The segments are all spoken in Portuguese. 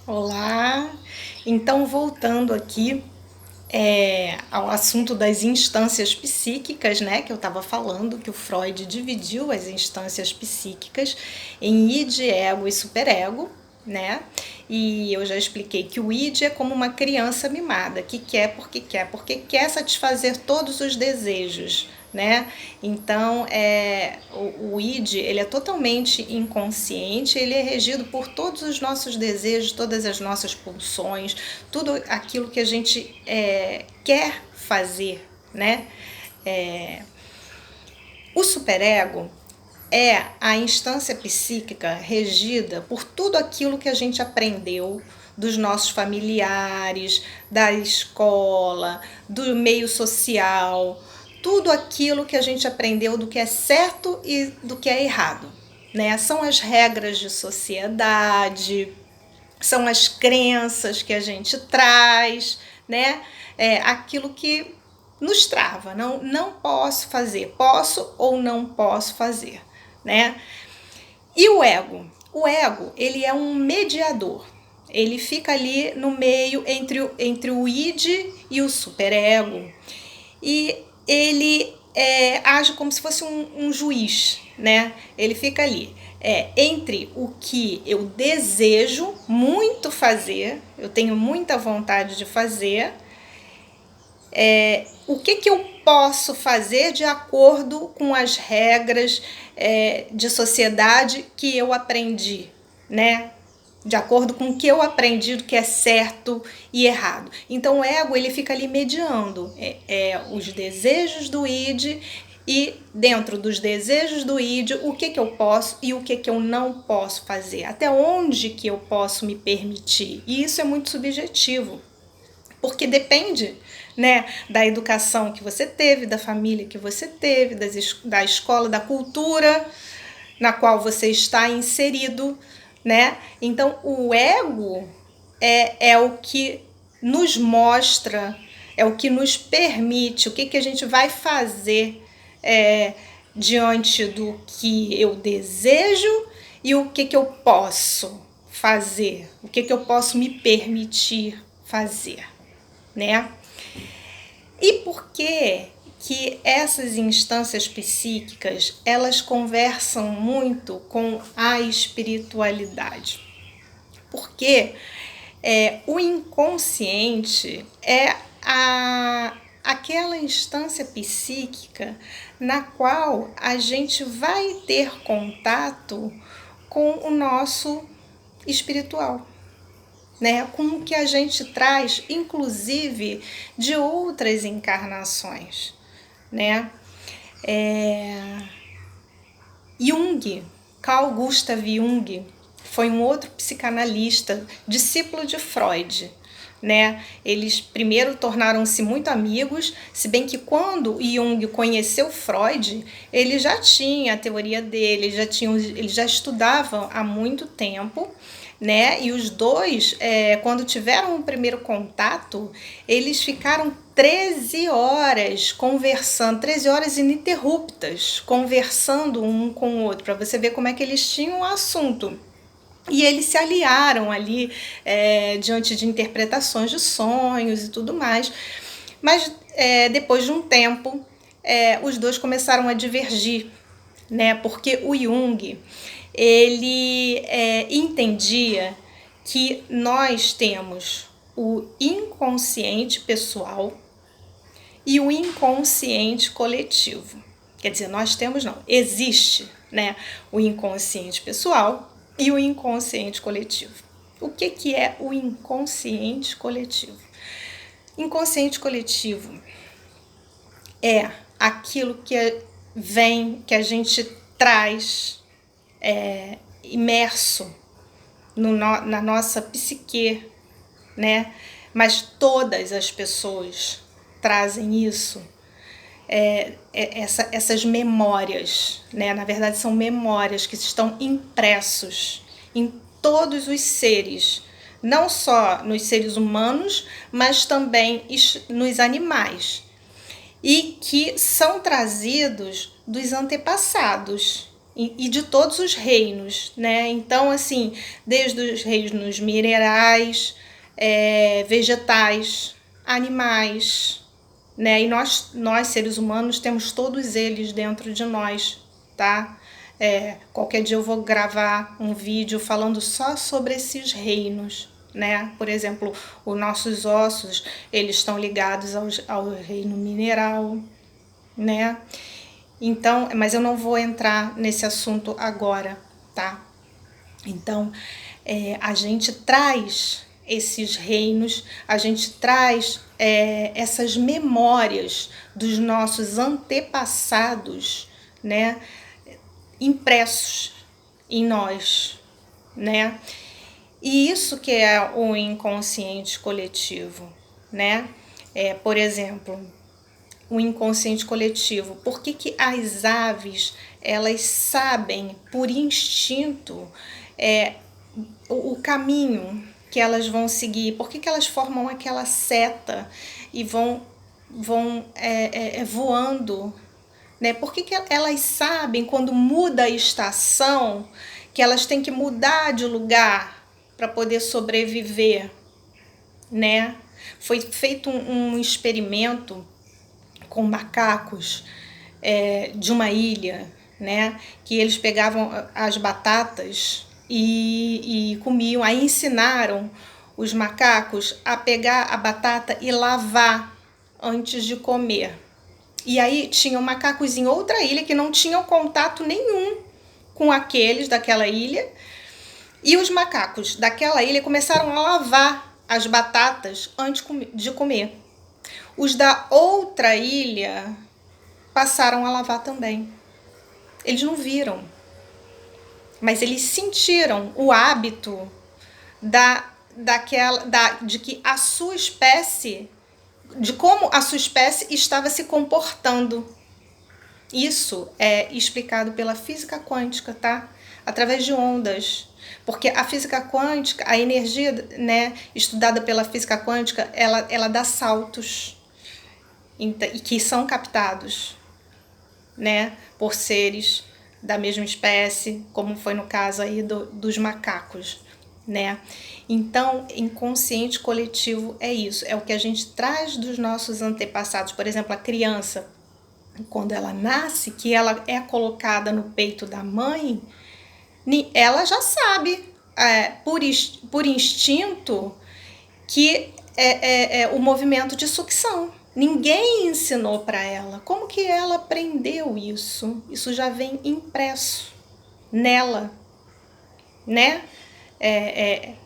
Olá! Então, voltando aqui ao assunto das instâncias psíquicas, né, que eu estava falando, que o Freud dividiu as instâncias psíquicas em id, ego e superego, né? E eu já expliquei que o id é como uma criança mimada, que quer porque quer satisfazer todos os desejos, né? Então, o id, ele é totalmente inconsciente, ele é regido por todos os nossos desejos, todas as nossas pulsões, tudo aquilo que a gente quer fazer, né? O superego é a instância psíquica regida por tudo aquilo que a gente aprendeu dos nossos familiares, da escola, do meio social, tudo aquilo que a gente aprendeu do que é certo e do que é errado, né? São as regras de sociedade, são as crenças que a gente traz, né? Aquilo que nos trava, não posso fazer, posso ou não posso fazer, né? E o ego? O ego, ele é um mediador. Ele fica ali no meio entre o id e o superego. E ele age como se fosse um juiz, né? Ele fica ali entre o que eu desejo muito fazer, eu tenho muita vontade de fazer, o que eu posso fazer de acordo com as regras de sociedade que eu aprendi, né? De acordo com o que eu aprendi do que é certo e errado. Então o ego, ele fica ali mediando os desejos do id, e dentro dos desejos do id, o que eu posso e o que eu não posso fazer, até onde que eu posso me permitir. E isso é muito subjetivo, porque depende, né, da educação que você teve, da família que você teve, da escola, da cultura na qual você está inserido, né? Então, o ego é o que nos mostra, é o que nos permite, o que a gente vai fazer diante do que eu desejo e o que eu posso fazer, o que eu posso me permitir fazer, né? E por que essas instâncias psíquicas, elas conversam muito com a espiritualidade? Porque o inconsciente é aquela instância psíquica na qual a gente vai ter contato com o nosso espiritual, né? Com o que a gente traz, inclusive de outras encarnações, né? Jung, Carl Gustav Jung, foi um outro psicanalista, discípulo de Freud, né? Eles primeiro tornaram-se muito amigos, se bem que quando Jung conheceu Freud, ele já tinha a teoria dele, ele já estudava há muito tempo, né? E os dois, quando tiveram o primeiro contato, eles ficaram 13 horas conversando, 13 horas ininterruptas, conversando um com o outro, para você ver como é que eles tinham o assunto. E eles se aliaram ali diante de interpretações de sonhos e tudo mais. Mas depois de um tempo, os dois começaram a divergir, né? Porque o Jung, ele entendia que nós temos o inconsciente pessoal e o inconsciente coletivo. Quer dizer, nós temos não, existe, né, o inconsciente pessoal e o inconsciente coletivo. O que é o inconsciente coletivo? Inconsciente coletivo é aquilo que vem, que a gente traz imerso na nossa psique, né? Mas todas as pessoas trazem isso, essas memórias, né? Na verdade, são memórias que estão impressos em todos os seres, não só nos seres humanos, mas também nos animais, e que são trazidos dos antepassados. e de todos os reinos, né? Então, assim, desde os reinos minerais, vegetais, animais, né? E nós, seres humanos, temos todos eles dentro de nós, tá? Qualquer dia eu vou gravar um vídeo falando só sobre esses reinos, né? Por exemplo, os nossos ossos, eles estão ligados ao reino mineral, né? Então, mas eu não vou entrar nesse assunto agora, tá? Então, a gente traz esses reinos, a gente traz essas memórias dos nossos antepassados, né? Impressos em nós, né? E isso que é o inconsciente coletivo, né? Por exemplo, o inconsciente coletivo. Por que as aves, elas sabem por instinto o caminho que elas vão seguir? Por que elas formam aquela seta e vão voando? Né? Por que elas sabem quando muda a estação que elas têm que mudar de lugar para poder sobreviver? Né? Foi feito um experimento com macacos de uma ilha, né? Que eles pegavam as batatas e comiam. Aí ensinaram os macacos a pegar a batata e lavar antes de comer. E aí tinham macacos em outra ilha que não tinham contato nenhum com aqueles daquela ilha. E os macacos daquela ilha começaram a lavar as batatas antes de comer. Os da outra ilha passaram a lavar também. Eles não viram, mas eles sentiram o hábito de que a sua espécie, de como a sua espécie estava se comportando. Isso é explicado pela física quântica, tá? Através de ondas. Porque a física quântica, a energia, né, estudada pela física quântica, ela dá saltos e que são captados, né, por seres da mesma espécie, como foi no caso aí dos macacos, né? Então, inconsciente coletivo é isso, é o que a gente traz dos nossos antepassados. Por exemplo, a criança, quando ela nasce, que ela é colocada no peito da mãe, ela já sabe, por instinto, que é o movimento de sucção. Ninguém ensinou para ela. Como que ela aprendeu isso? Isso já vem impresso nela, né?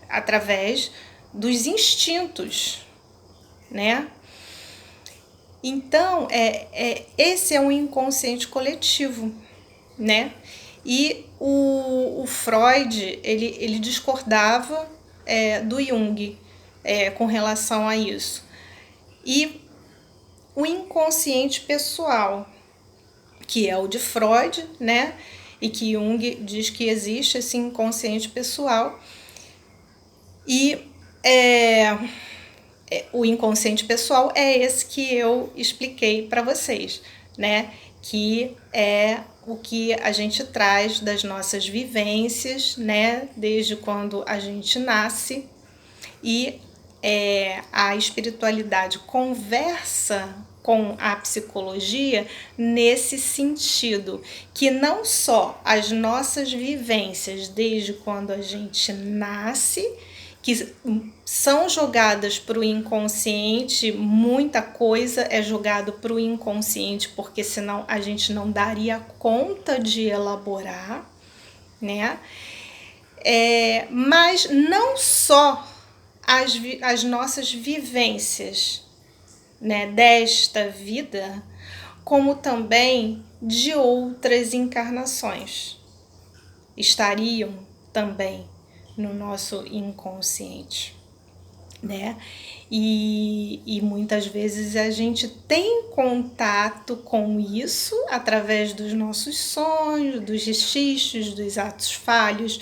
Através dos instintos, né? Então, esse é um inconsciente coletivo, né? E o Freud, ele discordava do Jung com relação a isso. E o inconsciente pessoal, que é o de Freud, né? E que Jung diz que existe esse inconsciente pessoal. E o inconsciente pessoal é esse que eu expliquei para vocês, né? Que é o que a gente traz das nossas vivências, né? Desde quando a gente nasce. E a espiritualidade conversa com a psicologia nesse sentido, que não só as nossas vivências desde quando a gente nasce, que são jogadas para o inconsciente, muita coisa é jogado para o inconsciente, porque senão a gente não daria conta de elaborar, né? Mas não só as nossas vivências, né, desta vida, como também de outras encarnações estariam também no nosso inconsciente, né? E muitas vezes a gente tem contato com isso através dos nossos sonhos, dos registros, dos atos falhos,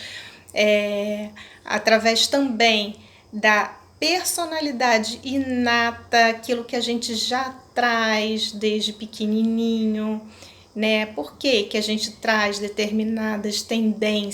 através também da personalidade inata, aquilo que a gente já traz desde pequenininho, né? Por que que a gente traz determinadas tendências